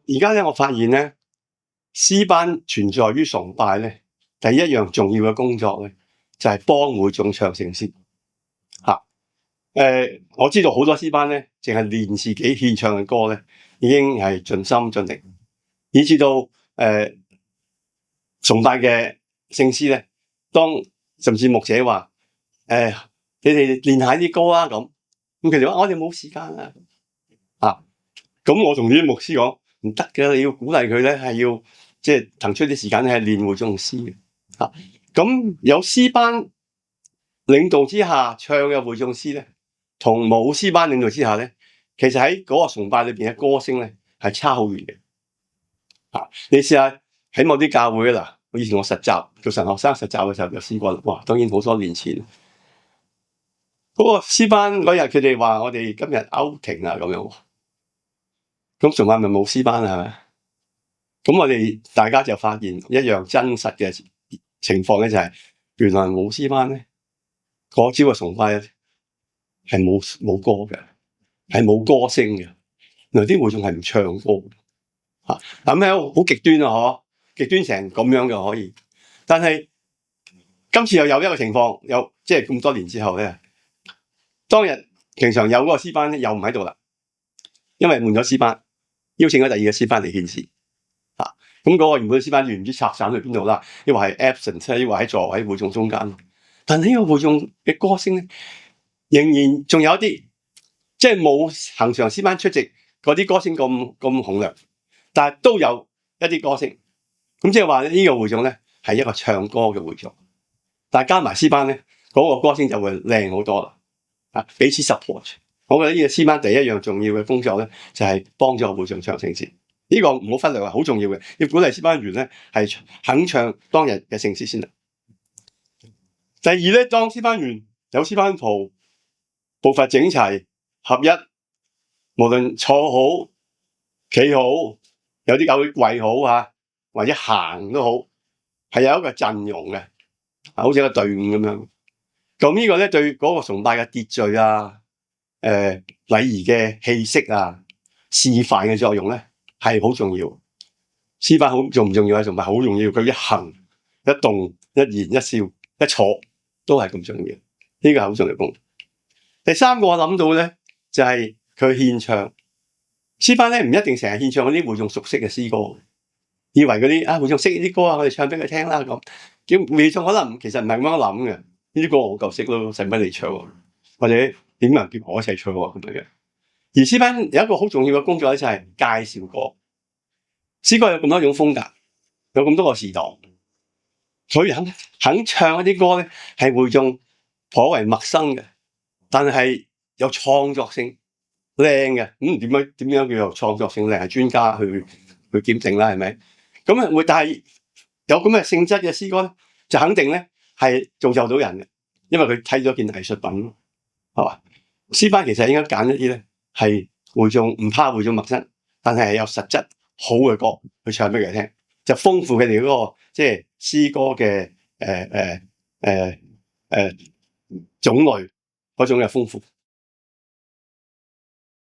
而家咧，我發現咧，詩班存在於崇拜咧，第一樣重要嘅工作咧，就係幫會眾唱聖詩。我知道好多詩班咧，淨係練自己獻唱嘅歌咧，已經係盡心盡力，以至到崇拜嘅聖詩咧，甚至牧者話你哋練下啲歌啊咁佢哋話我哋冇時間啊。咁我同啲牧師講唔得嘅，你要鼓勵佢咧，係要即係騰出啲時間咧，係練會眾詩嘅。咁有詩班領導之下唱嘅會眾詩咧，同冇詩班領導之下咧，其實喺嗰個崇拜裏邊嘅歌聲咧係差好遠嘅。你試下喺某啲教會啦，以前我實習做神學生實習嘅時候就試過，哇！當然好多年前，嗰個詩班嗰日佢哋話我哋今日 outing 啊咁樣，咁崇拜咪冇詩班係咪？咁我哋大家就發現一樣真實嘅情況咧，就係原來冇詩班咧，嗰朝嘅崇拜係冇歌嘅，係冇歌聲嘅。原來啲會眾係唔唱歌嘅。咁咧好極端啊！嗬，極端成咁樣嘅可以。但係今次又有一個情況，即係咁多年之後咧，當日平常有嗰個詩班咧又唔喺度啦，因為換咗詩班，邀請咗第二個詩班嚟獻詩。咁嗰個原本詩班員唔知拆散去邊度啦，抑或係 absent， 抑或喺座位會眾中間。但係呢個會眾嘅歌聲咧，仍然仲有一啲，即係冇恆常詩班出席嗰啲歌聲咁洪亮，但係都有一啲歌聲。咁即係話呢個會眾咧係一個唱歌嘅會眾，但係加埋詩班咧嗰個歌聲就會靚好多啦。彼此 support。我覺得呢個詩班第一樣重要嘅工作咧，就係幫助會眾唱聖詩。呢個唔好忽略啊，好重要嘅，要鼓勵詩班員咧係肯唱當日嘅聖詩先啦。第二咧，當詩班員有詩班袍，步伐整齊合一，無論坐好企好，有啲教會跪好或者行都好，係有一個陣容嘅，好似一個隊伍咁樣。咁呢個咧對嗰個崇拜嘅秩序啊、禮儀嘅氣息啊、示範嘅作用咧係好重要。詩班好重唔重要啊？崇拜好重要，佢一行一動一言一笑一坐都係咁重要，呢個係好重要嘅功能。第三個我諗到咧就係佢獻唱。詩班咧唔一定成日獻唱嗰啲會眾熟悉嘅詩歌，以為嗰啲會眾識呢啲歌啊，我哋唱俾佢聽啦咁。叫會眾可能其實唔係咁樣諗嘅，呢啲歌我夠識咯，使乜你唱？或者點人叫我一齊唱咁樣嘅。而詩班有一個好重要嘅工作咧，就係介紹歌。詩歌有咁多種風格，有咁多個時代，佢肯唱一啲歌咧，係會眾頗為陌生嘅，但係有創作性靚嘅。點樣叫做創作性靚？係專家去檢定啦，係咪？咁啊會，但係有咁嘅性質嘅詩歌咧，就肯定咧係造就到人嘅，因為佢睇咗件藝術品，係嘛？詩班其實應該揀一啲咧係會眾唔怕會眾陌生，但係有實質好嘅歌去唱俾佢聽，就豐富佢哋嗰個即係詩歌嘅種類嗰種嘅豐富。